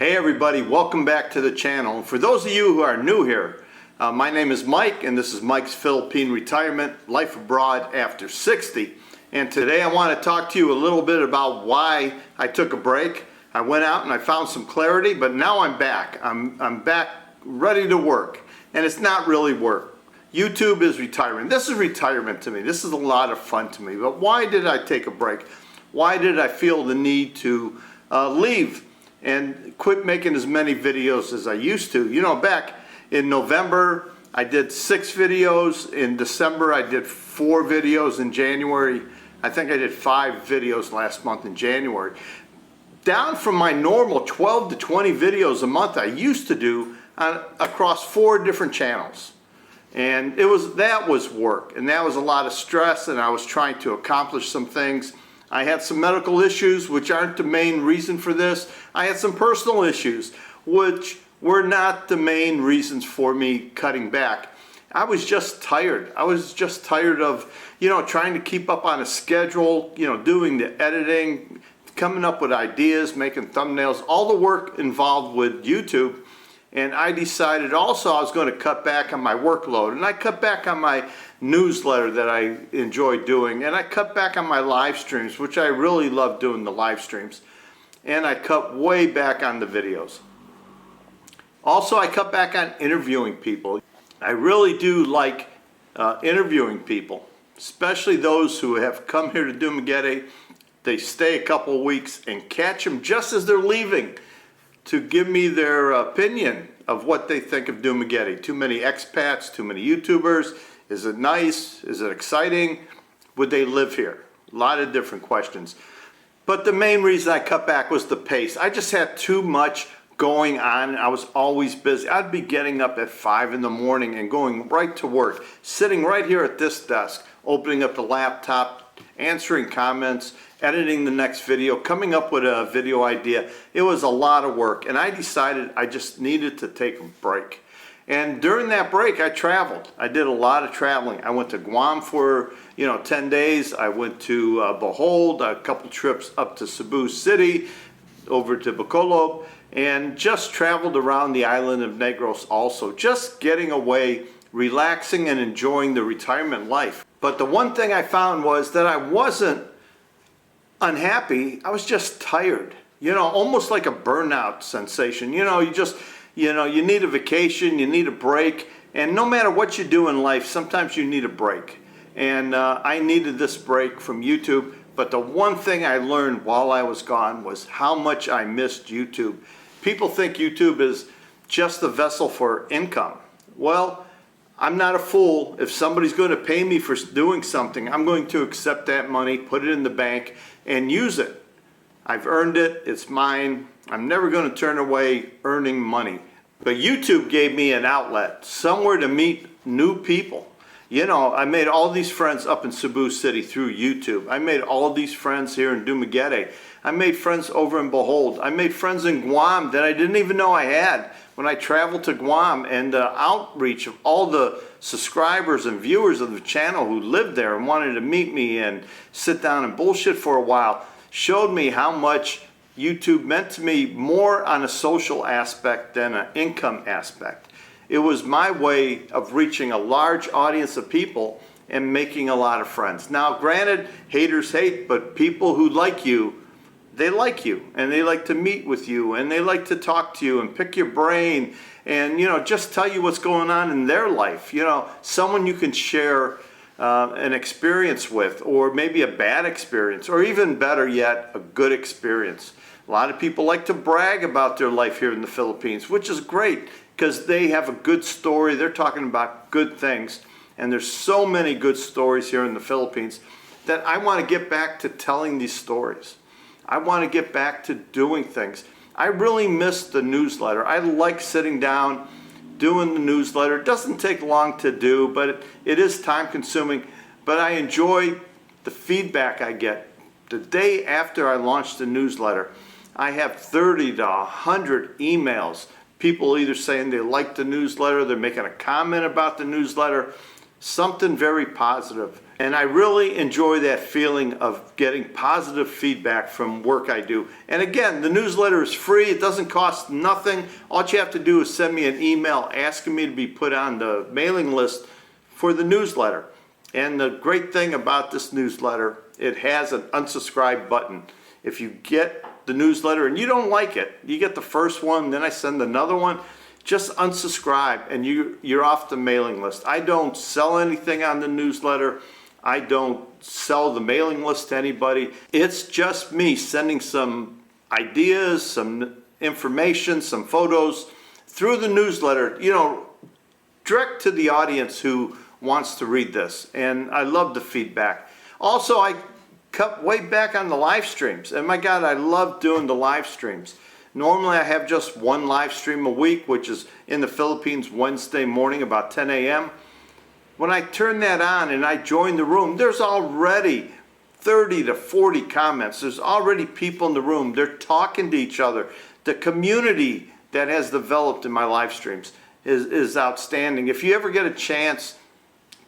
Hey everybody, welcome back to the channel. For those of you who are new here, my name is Mike and this is Mike's Philippine Retirement Life Abroad After 60. And today I want to talk to you a little bit about why I took a break. I went out and I found some clarity, but now I'm back. I'm back ready to work. And it's not really work. YouTube is retirement. This is retirement to me. This is a lot of fun to me. But why did I take a break? Why did I feel the need to leave and quit making as many videos as I used to? You know, back in November, I did 6 videos. In December, I did 4 videos. In January, I think I did 5 videos last month in January. Down from my normal 12 to 20 videos a month I used to do across 4 different channels. And that was work, and that was a lot of stress, and I was trying to accomplish some things. I had some medical issues, which aren't the main reason for this. I had some personal issues, which were not the main reasons for me cutting back. I was just tired. I was just tired of, trying to keep up on a schedule, doing the editing, coming up with ideas, making thumbnails, all the work involved with YouTube. And I decided also I was going to cut back on my workload. And I cut back on my newsletter that I enjoy doing. And I cut back on my live streams, which I really love doing the live streams. And I cut way back on the videos. Also, I cut back on interviewing people. I really do like interviewing people, especially those who have come here to Dumaguete. They stay a couple of weeks and catch them just as they're leaving to give me their opinion of what they think of Dumaguete. Too many expats, too many YouTubers. Is it nice? Is it exciting? Would they live here? A lot of different questions. But the main reason I cut back was the pace. I just had too much going on. I was always busy. I'd be getting up at 5 in the morning and going right to work, sitting right here at this desk, opening up the laptop, answering comments, editing the next video, coming up with a video idea. It was a lot of work, and I decided I just needed to take a break. And during that break, I traveled. I did a lot of traveling. I went to Guam for 10 days. I went to Bohol, a couple trips up to Cebu City, over to Bohol, and just traveled around the island of Negros also, just getting away, relaxing and enjoying the retirement life. But the one thing I found was that I wasn't unhappy. I was just tired, almost like a burnout sensation. You need a vacation, you need a break, and no matter what you do in life, sometimes you need a break. And I needed this break from YouTube, but the one thing I learned while I was gone was how much I missed YouTube. People think YouTube is just a vessel for income. Well, I'm not a fool. If somebody's going to pay me for doing something, I'm going to accept that money, put it in the bank, and use it. I've earned it. It's mine. I'm never going to turn away earning money. But YouTube gave me an outlet, somewhere to meet new people. I made all these friends up in Cebu City through YouTube. I made all these friends here in Dumaguete. I made friends over in Bohol. I made friends in Guam that I didn't even know I had when I traveled to Guam, and the outreach of all the subscribers and viewers of the channel who lived there and wanted to meet me and sit down and bullshit for a while showed me how much YouTube meant to me, more on a social aspect than an income aspect. It was my way of reaching a large audience of people and making a lot of friends. Now, granted, haters hate, but people who like you, they like you, and they like to meet with you, and they like to talk to you and pick your brain and, just tell you what's going on in their life. Someone you can share an experience with, or maybe a bad experience, or even better yet, a good experience. A lot of people like to brag about their life here in the Philippines, which is great because they have a good story. They're talking about good things, and there's so many good stories here in the Philippines that I want to get back to telling these stories. I want to get back to doing things. I really miss the newsletter. I like sitting down, doing the newsletter. It doesn't take long to do, but it is time consuming. But I enjoy the feedback I get. The day after I launched the newsletter, I have 30 to 100 emails. People either saying they like the newsletter, they're making a comment about the newsletter. something very positive. And I really enjoy that feeling of getting positive feedback from work I do. And again, the newsletter is free. It doesn't cost nothing. All you have to do is send me an email asking me to be put on the mailing list for the newsletter. And the great thing about this newsletter, it has an unsubscribe button. If you get the newsletter and you don't like it, you get the first one, then I send another one, just unsubscribe and you're off the mailing list. I don't sell anything on the newsletter. I don't sell the mailing list to anybody. It's just me sending some ideas, some information, some photos through the newsletter, direct to the audience who wants to read this. And I love the feedback. Also, I cut way back on the live streams. And my God, I love doing the live streams. Normally I have just one live stream a week, which is in the Philippines Wednesday morning about 10 a.m. When I turn that on and I join the room, there's already 30 to 40 comments. There's already people in the room. They're talking to each other. The community that has developed in my live streams is outstanding. If you ever get a chance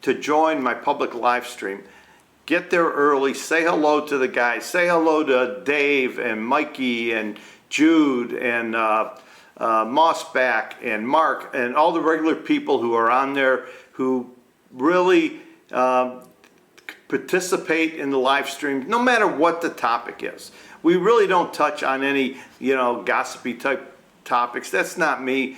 to join my public live stream, get there early, say hello to the guys, say hello to Dave and Mikey and Jude and Mossback and Mark and all the regular people who are on there who really participate in the live stream, no matter what the topic is. We really don't touch on any, gossipy type topics. That's not me.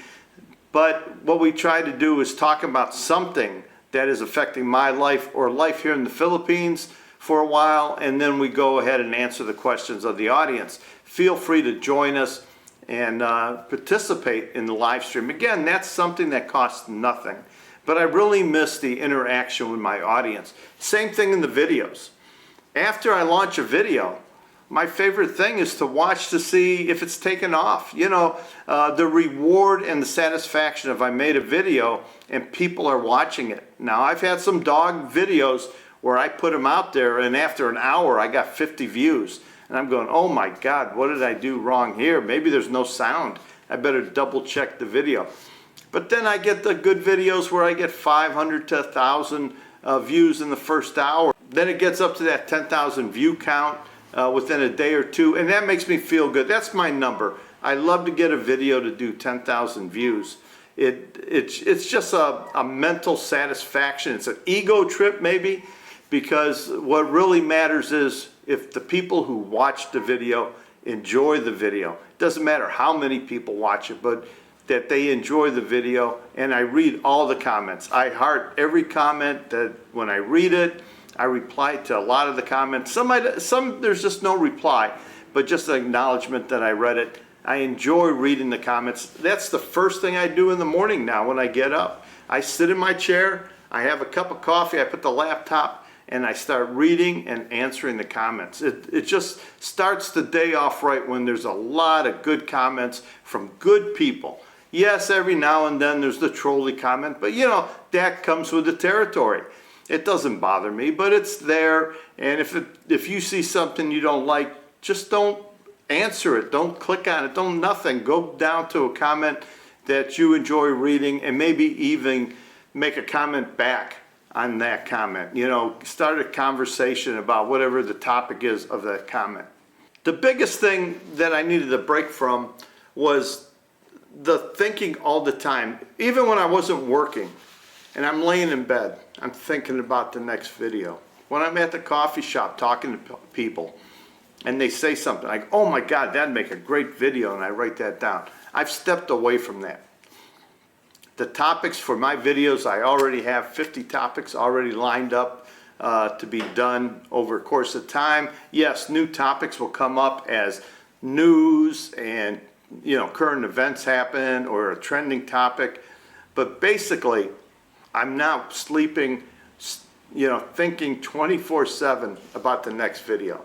But what we try to do is talk about something that is affecting my life or life here in the Philippines for a while, and then we go ahead and answer the questions of the audience. Feel free to join us and participate in the live stream. Again, that's something that costs nothing, but I really miss the interaction with my audience. Same thing in the videos. After I launch a video, my favorite thing is to watch to see if it's taken off. The reward and the satisfaction if I made a video and people are watching it. Now, I've had some dog videos where I put them out there and after an hour I got 50 views. And I'm going, oh my God, what did I do wrong here? Maybe there's no sound. I better double check the video. But then I get the good videos where I get 500 to 1,000 views in the first hour. Then it gets up to that 10,000 view count within a day or two, and that makes me feel good. That's my number. I love to get a video to do 10,000 views. It's just a mental satisfaction. It's an ego trip maybe, because what really matters is if the people who watch the video enjoy the video. It doesn't matter how many people watch it, but that they enjoy the video, and I read all the comments. I heart every comment. That when I read it, I reply to a lot of the comments. Some there's just no reply, but just an acknowledgement that I read it. I enjoy reading the comments. That's the first thing I do in the morning now when I get up. I sit in my chair, I have a cup of coffee, I put the laptop, and I start reading and answering the comments. It just starts the day off right when there's a lot of good comments from good people. Yes, every now and then there's the trolley comment, but that comes with the territory. It doesn't bother me, but it's there. And if you see something you don't like, just don't answer it. Don't click on it. Don't nothing. Go down to a comment that you enjoy reading and maybe even make a comment back on that comment. Start a conversation about whatever the topic is of that comment. The biggest thing that I needed a break from was the thinking all the time. Even when I wasn't working and I'm laying in bed, I'm thinking about the next video. When I'm at the coffee shop talking to people and they say something like, oh my God, that'd make a great video, and I write that down. I've stepped away from that. The topics for my videos, I already have 50 topics already lined up to be done over a course of time. Yes, new topics will come up as news and current events happen or a trending topic. But basically, I'm now sleeping, thinking 24/7 about the next video.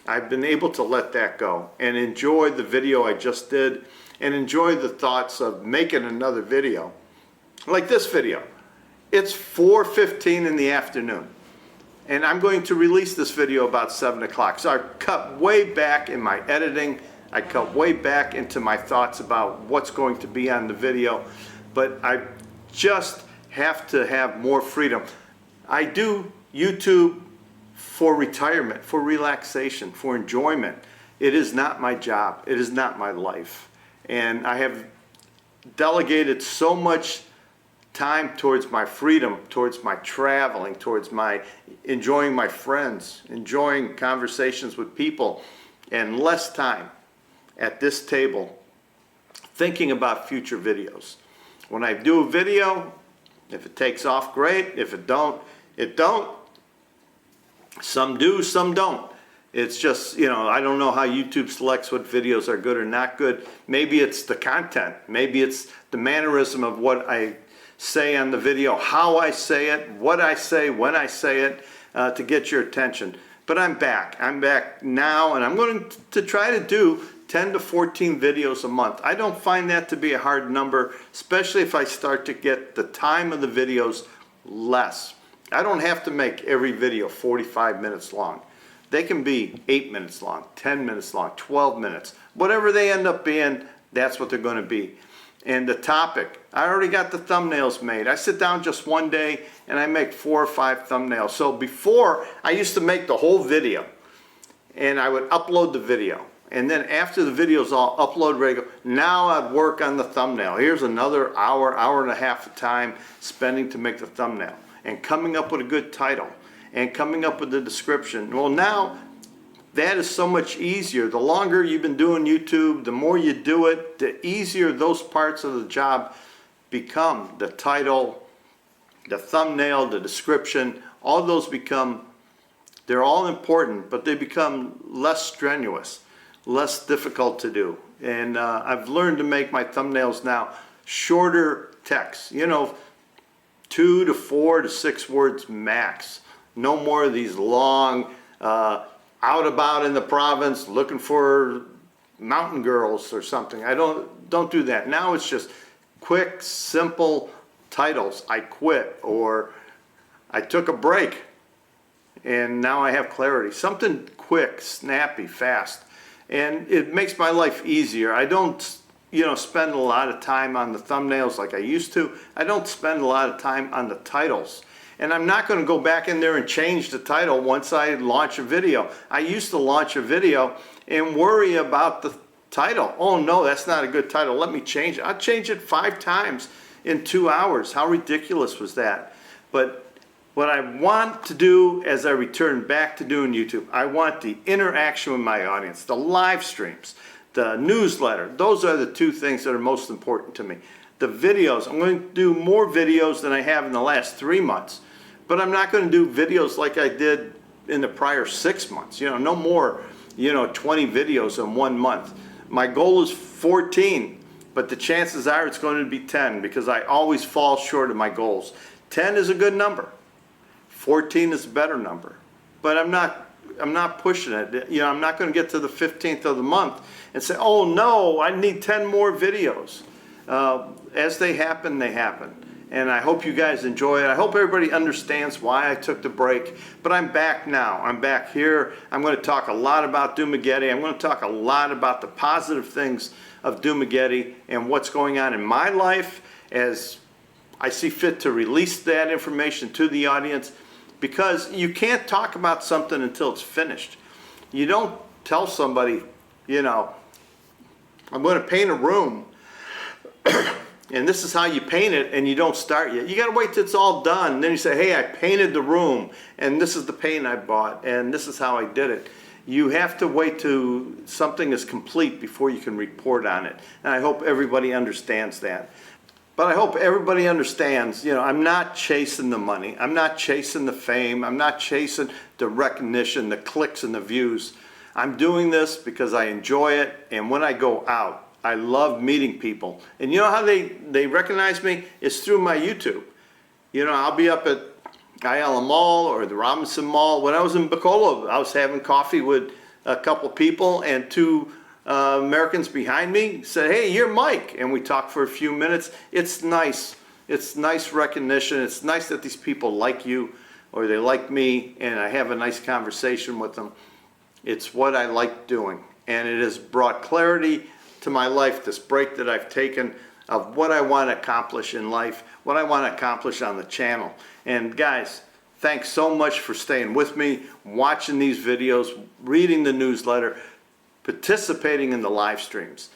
I've been able to let that go and enjoy the video I just did and enjoy the thoughts of making another video. Like this video. It's 4:15 in the afternoon. And I'm going to release this video about 7 o'clock. So I cut way back in my editing. I cut way back into my thoughts about what's going to be on the video. But I just have to have more freedom. I do YouTube for retirement, for relaxation, for enjoyment. It is not my job. It is not my life. And I have delegated so much time towards my freedom, towards my traveling, towards my enjoying my friends, enjoying conversations with people, and less time at this table thinking about future videos. When I do a video, if it takes off, great. If it don't, it don't. Some do, some don't. It's just, you know, I don't know how YouTube selects what videos are good or not good. Maybe it's the content. Maybe it's the mannerism of what I say on the video, how I say it, what I say, when I say it, to get your attention. But I'm back. I'm back now, and I'm going to try to do 10 to 14 videos a month. I don't find that to be a hard number, especially if I start to get the time of the videos less. I don't have to make every video 45 minutes long. They can be 8 minutes long, 10 minutes long, 12 minutes. Whatever they end up being, that's what they're going to be. And the topic, I already got the thumbnails made. I sit down just one day and I make 4 or 5 thumbnails. So before, I used to make the whole video and I would upload the video. And then after the video's all uploaded, ready to go, now I'd work on the thumbnail. Here's another hour, hour and a half of time spending to make the thumbnail and coming up with a good title and coming up with the description. Well, now that is so much easier. The longer you've been doing YouTube, the more you do it, the easier those parts of the job become. The title, the thumbnail, the description, all those become, they're all important, but they become less strenuous, less difficult to do. And I've learned to make my thumbnails now shorter text, you know, 2 to 4 to 6 words max. No more of these long, out about in the province looking for mountain girls or something. I don't do that. Now it's just quick, simple titles. I quit, or I took a break and now I have clarity. Something quick, snappy, fast. And it makes my life easier. I don't, you know, spend a lot of time on the thumbnails like I used to. I don't spend a lot of time on the titles. And I'm not going to go back in there and change the title once I launch a video. I used to launch a video and worry about the title. Oh no, that's not a good title. Let me change it. I'll change it 5 times in 2 hours. How ridiculous was that? But what I want to do as I return back to doing YouTube, I want the interaction with my audience, the live streams, the newsletter. Those are the 2 things that are most important to me. The videos, I'm going to do more videos than I have in the last 3 months, but I'm not going to do videos like I did in the prior 6 months. You know, no more, you know, 20 videos in 1 month. My goal is 14, but the chances are it's going to be 10 because I always fall short of my goals. 10 is a good number. 14 is a better number, but I'm not pushing it. You know, I'm not going to get to the 15th of the month and say, oh no, I need 10 more videos. As they happen, they happen. And I hope you guys enjoy it. I hope everybody understands why I took the break. But I'm back now. I'm back here. I'm going to talk a lot about Dumaguete. I'm going to talk a lot about the positive things of Dumaguete and what's going on in my life as I see fit to release that information to the audience, because you can't talk about something until it's finished. You don't tell somebody, you know, I'm going to paint a room and this is how you paint it, and you don't start yet. You got to wait till it's all done. And then you say, hey, I painted the room, and this is the paint I bought, and this is how I did it. You have to wait till something is complete before you can report on it. And I hope everybody understands that. But I hope everybody understands, you know, I'm not chasing the money. I'm not chasing the fame. I'm not chasing the recognition, the clicks and the views. I'm doing this because I enjoy it, and when I go out, I love meeting people. And you know how they recognize me? It's through my YouTube. You know, I'll be up at Ayala Mall or the Robinson Mall. When I was in Bohol, I was having coffee with a couple people, and 2 Americans behind me said, hey, you're Mike. And we talked for a few minutes. It's nice. It's nice recognition. It's nice that these people like you or they like me, and I have a nice conversation with them. It's what I like doing. And it has brought clarity to my life, this break that I've taken of what I want to accomplish in life, what I want to accomplish on the channel. And guys, Thanks so much for staying with me, watching these videos, reading the newsletter, participating in the live streams.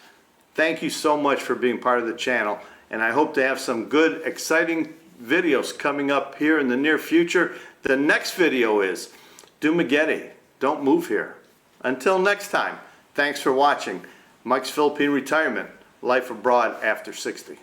Thank you so much for being part of the channel, and I hope to have some good, exciting videos coming up here in the near future. The next video is Dumaguete. Don't move here. Until next time, thanks for watching. Mike's Philippine Retirement, Life Abroad After 60.